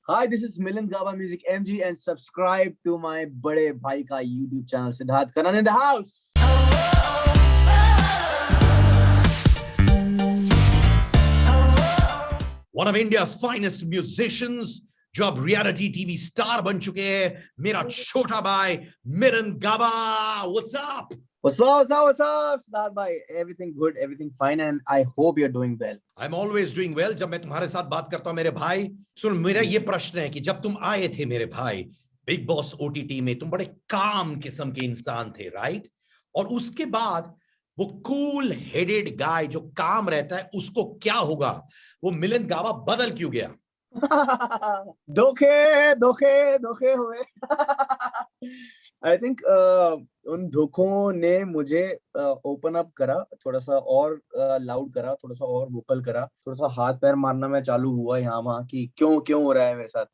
Hi, this is Milind Gaba Music MG and subscribe to my बड़े भाई का YouTube channel Siddharth Kanan in the house. One of India's finest musicians, जो अब reality TV star बन चुके हैं, मेरा छोटा भाई मिलिंद गाबा. What's up? What's up, Siddharth bhai? Everything good, everything fine, and I hope you're doing well. I'm always doing well. जब मैं तुम्हारे साथ बात करता हूं मेरे भाई, सुन, मेरा ये प्रश्न है कि जब तुम आए थे मेरे भाई बिग बॉस ओटीटी में, तुम बड़े काम किस्म के इंसान थे, राइट? और उसके बाद वो कूल हेडेड गाय जो काम रहता है, उसको क्या होगा? वो मिलिंद गाबा बदल क्यों गया? धोखे हुए. I think उन धोखों ने मुझे ओपन अप करा, थोड़ा सा और लाउड करा, थोड़ा सा और वोकल करा, थोड़ा सा हाथ पैर मारना मैं चालू हुआ यहाँ वहाँ कि क्यों हो रहा है मेरे साथ.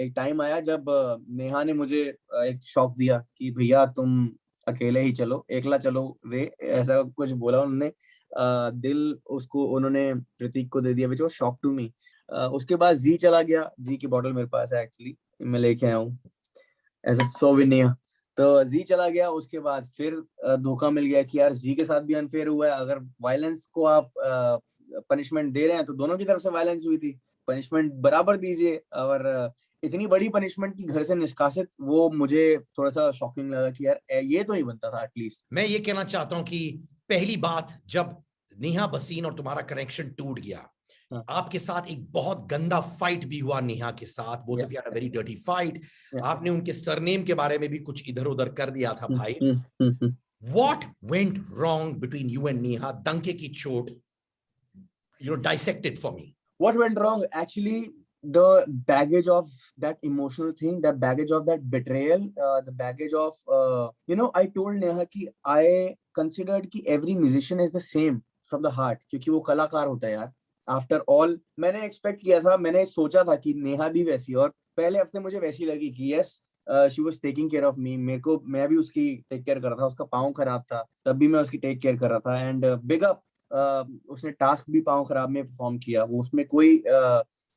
एक टाइम आया जब नेहा ने मुझे एक शॉक दिया कि भैया तुम अकेले ही चलो, एकला चलो रे, ऐसा कुछ बोला उन्होंने. दिल उसको उन्होंने प्रतीक को दे दिया, which was shock to me. उसके बाद जी चला गया. जी की बॉटल मेरे पास है, एक्चुअली मैं लेके आया हूँ एज अ सोवेनियर. तो जी चला गया. उसके बाद फिर धोखा मिल गया कि यार जी के साथ भी अनफेयर हुआ है. अगर वायलेंस को आप पनिशमेंट दे रहे हैं तो दोनों की तरफ से वायलेंस हुई थी, पनिशमेंट बराबर दीजिए. और इतनी बड़ी पनिशमेंट की घर से निष्कासित, वो मुझे थोड़ा सा शॉकिंग लगा कि यार ये तो नहीं बनता था. एटलीस्ट मैं ये कहना चाहता हूं कि पहली बात, जब नेहा भसीन और तुम्हारा कनेक्शन टूट गया, आपके साथ एक बहुत गंदा फाइट भी हुआ नेहा के साथ. Both of you had a very dirty fight. आपने उनके सरनेम के बारे में भी कुछ इधर उधर कर दिया था भाई. What went wrong between you and Neha? डंके की चोट, dissect it for me. What went wrong? Actually, the baggage of that emotional thing, the baggage of that betrayal, the baggage of I told Neha कि I considered कि every musician is the same from the heart, क्योंकि वो कलाकार होता है यार. After all, मैंने expect किया था, मैंने सोचा था कि नेहा भी वैसी, और पहले हफ्ते मुझे वैसी लगी कि yes she was taking care of me. मैं भी उसकी टेक केयर कर रहा था. उसका पाँव खराब था, तब भी मैं उसकी टेक केयर कर रहा था. एंड बिग अप, उसने टास्क भी पाँव खराब में परफॉर्म किया. वो उसमें कोई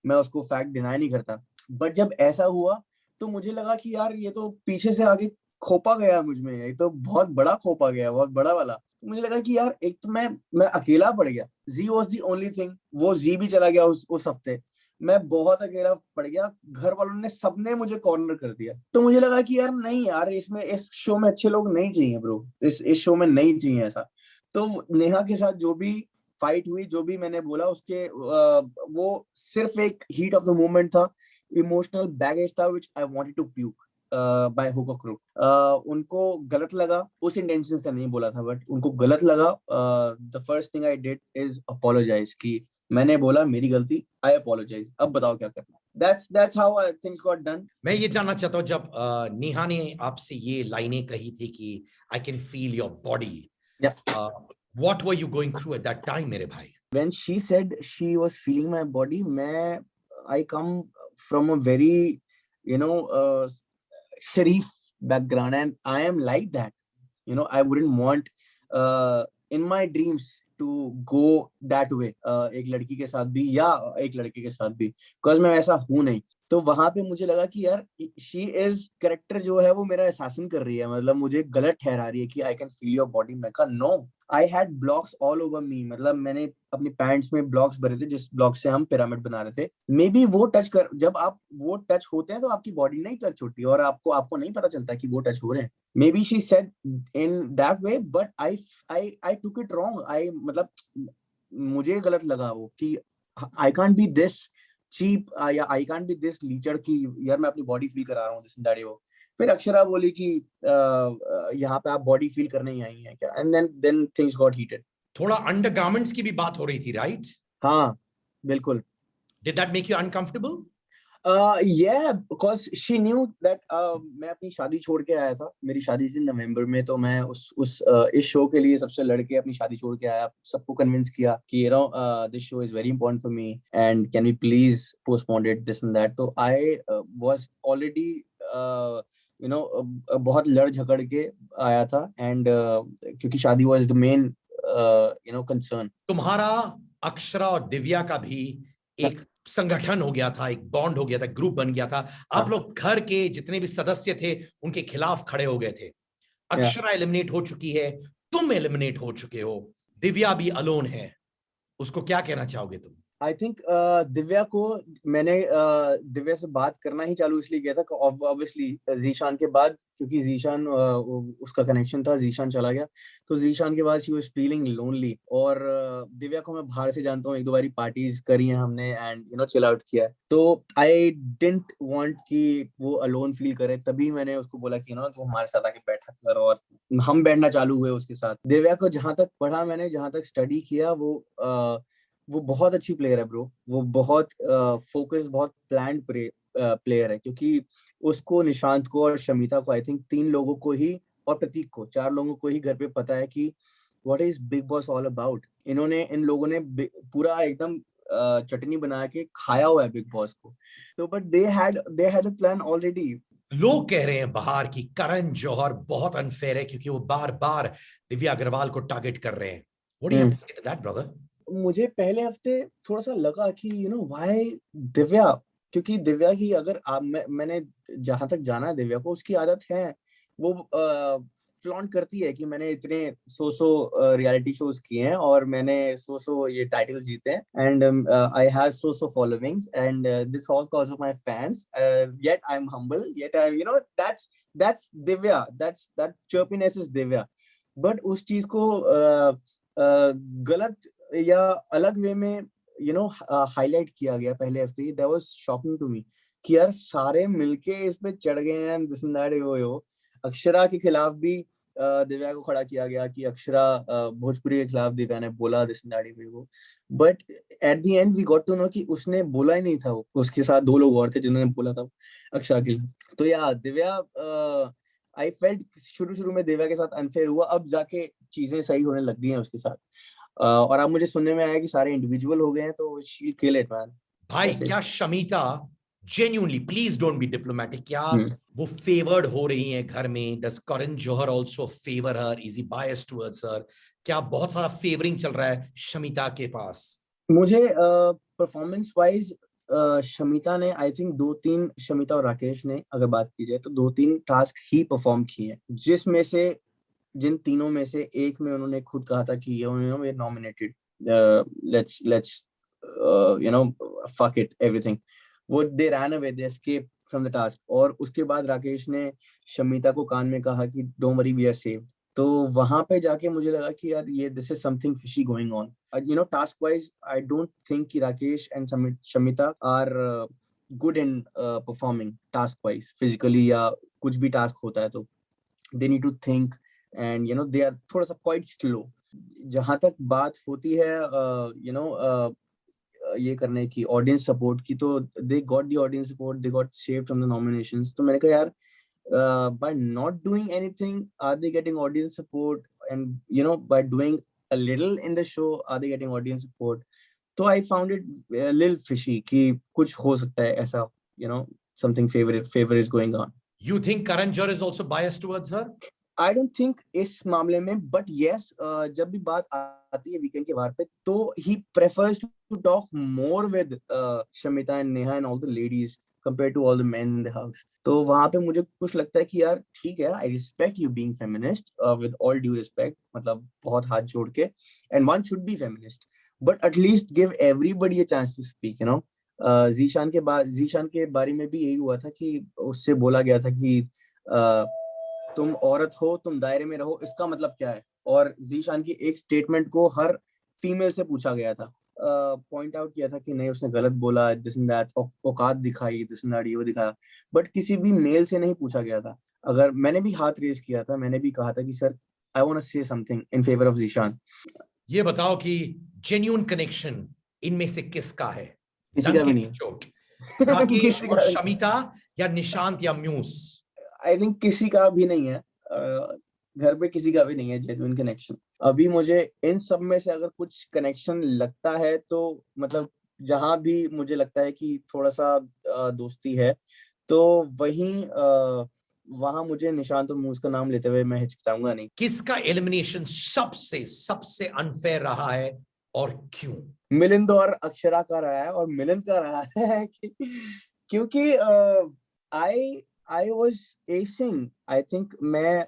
मैं उसको फैक्ट डिनाई नहीं करता. बट जब ऐसा हुआ तो मुझे लगा कि यार ये तो पीछे से आगे खोपा गया मुझ में, ये तो बहुत बड़ा खोपा गया, बहुत बड़ा वाला. मुझे लगा कि यार एक तो मैं अकेला पड़ गया. जी वॉज दी ओनली थिंग. वो जी भी चला गया उस हफ्ते. मैं बहुत अकेला पड़ गया. घर वालों ने सबने मुझे कॉर्नर कर दिया. तो मुझे लगा कि यार नहीं यार, इस शो में अच्छे लोग नहीं चाहिए ब्रो. इस शो में नहीं चाहिए ऐसा. तो नेहा के साथ जो भी फाइट हुई, जो भी मैंने बोला, उसके वो सिर्फ एक हीट ऑफ द मोमेंट था, इमोशनल बैगेज था which I wanted to puke by hook और क्रुक. उनको गलत लगा, उस इंटेंशन से नहीं बोला था, बट उनको गलत लगा. The first thing I did is apologise, कि मैंने बोला मेरी गलती, आई अपोलोजाइज, अब बताओ क्या करना. That's how things got done. मैं ये जानना चाहता हूँ, जब नेहा ने आपसे ये लाइनें कही थी कि I can feel your body, what were you going through at that time मेरे भाई? When she said she was feeling my body, I come from a very sharif background, and I am like that. I wouldn't want in my dreams to go that way, एक लड़की के साथ भी या एक लड़के के साथ भी, बिकॉज मैं वैसा हूँ नहीं. तो वहां पे मुझे लगा कि यार शी इज कैरेक्टर जो है वो मेरा एहसासन कर रही है, मतलब मुझे गलत ठहरा रही है कि I can feel your body. मैं कहा no, I had blocks all over me. मतलब मैंने अपनी पैंट्स में ब्लॉक्स भरे थे, जिस ब्लॉक से हम पिरामिड बना रहे थे. मे बी वो जब आप वो टच होते हैं तो आपकी बॉडी नहीं टच होती, और आपको नहीं पता चलता कि वो टच हो रहे हैं. Maybe she said in that way, but I took it wrong. मतलब मुझे गलत लगा वो कि I can't be this cheap, या आई कांट बी दिस लीचड़ की यार मैं अपनी बॉडी फील करा रहा हूँ दिस दैट. वो फिर अक्षरा बोली कि यहाँ पे आप बॉडी फील करने ही आई हैं क्या, and then things got heated. थोड़ा अंडरगारमेंट्स की भी बात हो रही थी, राइट? हाँ बिल्कुल. Did that make you uncomfortable? Yeah, because she knew that मैं अपनी शादी छोड़ के आया था. मेरी शादी थी नवंबर में, तो मैं इस शो के लिए सबसे लड़के अपनी शादी छोड़ के आया. सबको कन्विंस किया कि this show is very important for me and can we please postpone it, this and that. तो I was already बहुत लड़ झगड़ के आया था, and क्योंकि शादी was the main concern. तुम्हारा, अक्षरा और दिव्या का भी एक संगठन हो गया था, एक बॉन्ड हो गया था, ग्रुप बन गया था, आप लोग घर के जितने भी सदस्य थे उनके खिलाफ खड़े हो गए थे। अक्षरा एलिमिनेट हो चुकी है, तुम एलिमिनेट हो चुके हो, दिव्या भी अलोन है, उसको क्या कहना चाहोगे तुम? आई थिंक दिव्या को मैंने दिव्या से बात करना ही चालू इसलिए किया था ऑब्वियसली जीशान के बाद, क्योंकि जीशान उसका कनेक्शन था, जीशान चला गया तो जीशान के बाद शी वाज फीलिंग लोनली। और दिव्या को मैं बाहर से जानता हूँ, एक दो बारी पार्टीज करी हैं हमने and you know chill out किया है, तो आई डिडंट वांट कि वो अलोन फील करे, तभी मैंने उसको बोला कि तू हमारे साथ आके बैठा कर, और हम बैठना चालू हुए उसके साथ। दिव्या को जहां तक पढ़ा मैंने, जहां तक स्टडी किया, वो बहुत अच्छी प्लेयर है ब्रो। वो बहुत फोकस, बहुत प्लान्ड प्लेयर है, क्योंकि उसको, निशांत को और शमिता को, आई थिंक 3 लोगों को ही, और प्रतीक को, 4 लोगों को ही घर पे पता है कि what is Bigg Boss all about. इन लोगों ने पूरा एकदम चटनी बना के खाया हुआ है बिग बॉस को। तो but they had a plan already. लोग कह रहे हैं बाहर की करण जौहर बहुत अनफेयर है क्योंकि वो बार बार दिव्या अग्रवाल को टारगेट कर रहे हैं। What do you have to say to that brother? मुझे पहले हफ्ते थोड़ा सा लगा कि व्हाई दिव्या, क्योंकि दिव्या की अगर मैंने जहां तक जाना है दिव्या को, उसकी आदत है, वो फ्लॉन्ट करती है कि मैंने इतने सो रियलिटी शोज किए हैं और मैंने सो ये टाइटल जीते हैं, and I have so followings, and this all cause of my fans, yet I am humble, yet I that's Divya, that chirpiness is Divya. But उस चीज को गलत या अलग वे में हाईलाइट किया गया पहले हफ्ते। That was shocking to me कि यार सारे मिलके इस पे चढ़ गए हैं, this and that, yo. Akshara के खिलाफ भी दिव्या को खड़ा किया गया कि अक्षरा भोजपुरी के खिलाफ दिव्या ने बोला, this and that, yo. But at the end we got to know कि उसने बोला ही नहीं था, वो उसके साथ 2 लोग और थे जिन्होंने बोला था अक्षरा के लिए। तो या दिव्या, आई फेल्ट शुरू में दिव्या के साथ अनफेयर हुआ, अब जाके चीजें सही होने लग गई हैं उसके साथ। और अब मुझे सुनने में आया कि सारे इंडिविजुअल हो गए हैं, तो शी किल इट मैन। भाई क्या Shamita genuinely, please don't be diplomatic, क्या वो फेवर्ड हो रही हैं घर में? Does Karan Johar also favour her? Is he biased towards her? क्या बहुत सारा फेवरिंग चल रहा है शमिता के पास? मुझे परफॉर्मेंस वाइज शमिता ने, आई थिंक 2-3, शमिता और राकेश ने अगर बात की जाए तो 2-3 टास्क ही परफॉर्म किए हैं, जिसमें से जिन तीनों में से एक में उन्होंने खुद कहा था कि वे nominated, let's fuck it everything. वो they ran away, they escape from the task. और उसके बाद राकेश ने शमिता को कान में कहा कि don't worry we are saved. तो वहां पे जाके मुझे लगा कि यार ये this is something fishy going on. Task wise I don't think कि Rakesh and Shamita are good in performing task wise physically, या कुछ भी टास्क होता है तो they need to think, and they are थोड़ा सा क्वाइट स्लो। जहां तक बात होती है ये करने की, ऑडियंस सपोर्ट की, तो they got the audience support, they got saved from the nominations. तो मैंने कहा यार, by not doing anything, are they getting audience support? And by doing a little in the show, are they getting audience support? So I found it a little fishy कि कुछ हो सकता है ऐसा, something favor is going on. You think Karan Johar is also biased towards her? I don't think इस मामले में, but yes, जब भी बात आती है वीकेंड के बार पे, तो he prefers to talk more with Shamita and Neha and all the ladies compared to all the men in the house. तो वहां पे मुझे कुछ लगता है कि यार ठीक है, I respect you being feminist, with all due respect, मतलब बहुत हाथ जोड़ के, and one should be feminist, but at least give everybody a chance to speak, Zeeshan के बारे में भी यही हुआ था कि उससे बोला गया था कि तुम औरत हो, तुम दायरे में रहो, इसका मतलब क्या है? और जीशान की एक स्टेटमेंट को हर फीमेल से पूछा गया था, पॉइंट आउट किया था कि नहीं उसने गलत बोला, दिस एंड दैट, औकात दिखाई, दिस एंड दैट, ये वो दिखाया, बट किसी भी मेल से नहीं पूछा गया था। अगर मैंने भी हाथ रेज किया था, मैंने भी कहा था कि sir, I want to say something in favour of Zeeshan. ये बताओ कि जेन्युइन कनेक्शन इनमें से किसका है? किसी का भी नहीं है। राकेश और शमिता, या निशांत या म्यूस? आई थिंक किसी का भी नहीं है, घर पे किसी का भी नहीं है जेन्युइन कनेक्शन अभी। मुझे इन सब में से अगर कुछ कनेक्शन लगता है तो मतलब जहां भी मुझे लगता है कि थोड़ा सा दोस्ती है, तो वहीं वहां मुझे निशांत और मूस का नाम लेते हुए मैं हिचकिचाऊंगा नहीं। किसका एलिमिनेशन सबसे सबसे अनफेयर रहा है और क्यों? मिलिंद और अक्षरा का रहा है और मिलिंद का रहा है क्योंकि आई वॉज एसिंग, आई थिंक मैं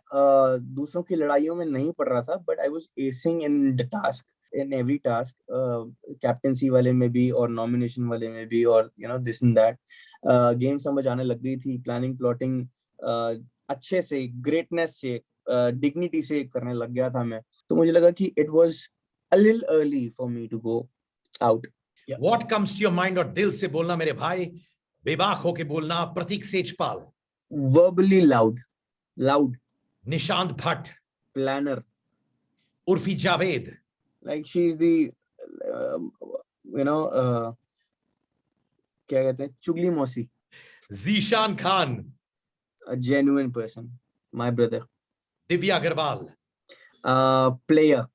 दूसरों की लड़ाइयों में नहीं पड़ रहा था, but I was acing in the task, in every task, captaincy वाले में भी और नॉमिनेशन वाले में भी, और you know this and that. Game समझ आने लग गई थी, प्लानिंग प्लॉटिंग अच्छे से, ग्रेटनेस से, डिग्निटी से करने लग गया था मैं। तो मुझे लगा कि it was a little early for me to go out. Yeah. What comes to your mind? और दिल से बोलना मेरे भाई, बेबाक होके बोलना। प्रतीक Sejpal, Verbally loud. Nishant Bhatt, Planner, Urfi Javed, like she's the you know क्या कहते हैं, चुगली मौसी, Zeeshan Khan, a genuine person, my brother. Divya Agarwal, Player,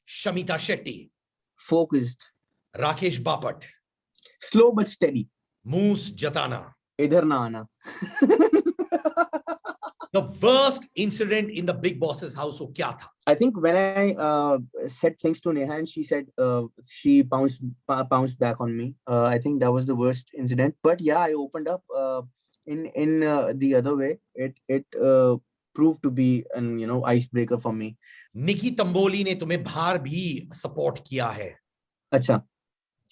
Shamita Shetty, focused, Rakesh Bapat, slow but steady, मूस जताना। इधर ना आना। The worst incident in the Big Boss's house वो क्या था? I think when I said things to Neha and she said she bounced back on me. I think that was the worst incident. But yeah, I opened up in the other way. It proved to be an icebreaker for me. निकी तंबोली ने तुम्हें बाहर भी support किया है। अच्छा,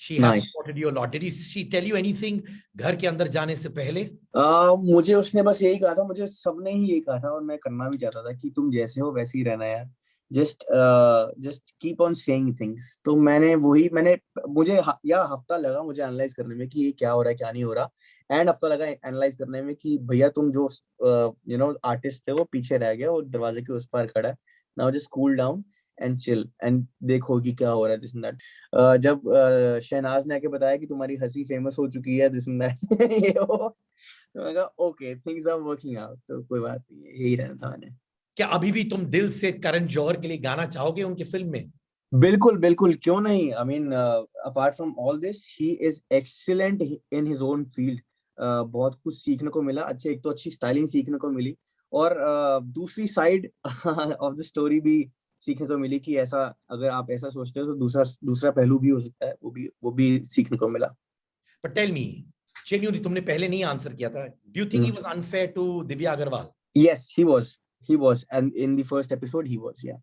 She has nice. supported you a lot. Did she tell you anything घर के अंदर जाने से पहले? मुझे उसने बस यही कहा था, मुझे सबने ही यही कहा था और मैं करना भी चाहता था कि तुम जैसे हो वैसे ही रहना यार, just keep on saying things. तो मुझे हफ्ता लगा मुझे एनालाइज करने में कि ये क्या हो रहा है क्या नहीं हो रहा, एंड हफ्ता लगा एनालाइज करने में कि भैया तुम जो आर्टिस्ट थे वो पीछे रह गया, वो दरवाजे के उस पार खड़ा है, now just cool down and chill and देखो कि क्या हो रहा है, दिस एंड दैट। जब शहनाज ने आके बताया कि तुम्हारी हंसी फेमस हो चुकी है, दिस एंड दैट, ये वो, तो मैं कहा okay things are working out, तो कोई बात नहीं है, यही रहना था मैंने। क्या अभी भी तुम दिल से करण जौहर के लिए गाना चाहोगे उनकी फिल्म में? बिल्कुल बिल्कुल, क्यों नहीं। I mean apart from all this he is excellent in his own field. बहुत कुछ सीखने को मिला, एक तो अच्छी स्टाइलिंग सीखने को मिली, और दूसरी साइड ऑफ द स्टोरी भी सीखने को मिली कि ऐसा, अगर आप ऐसा सोचते हो तो दूसरा पहलू भी हो सकता है, वो भी सीखने को मिला। But tell me, genuinely तुमने पहले नहीं आंसर किया था। Do you think he was unfair to Divya Agarwal? Yes, he was, and in the first episode he was, yeah.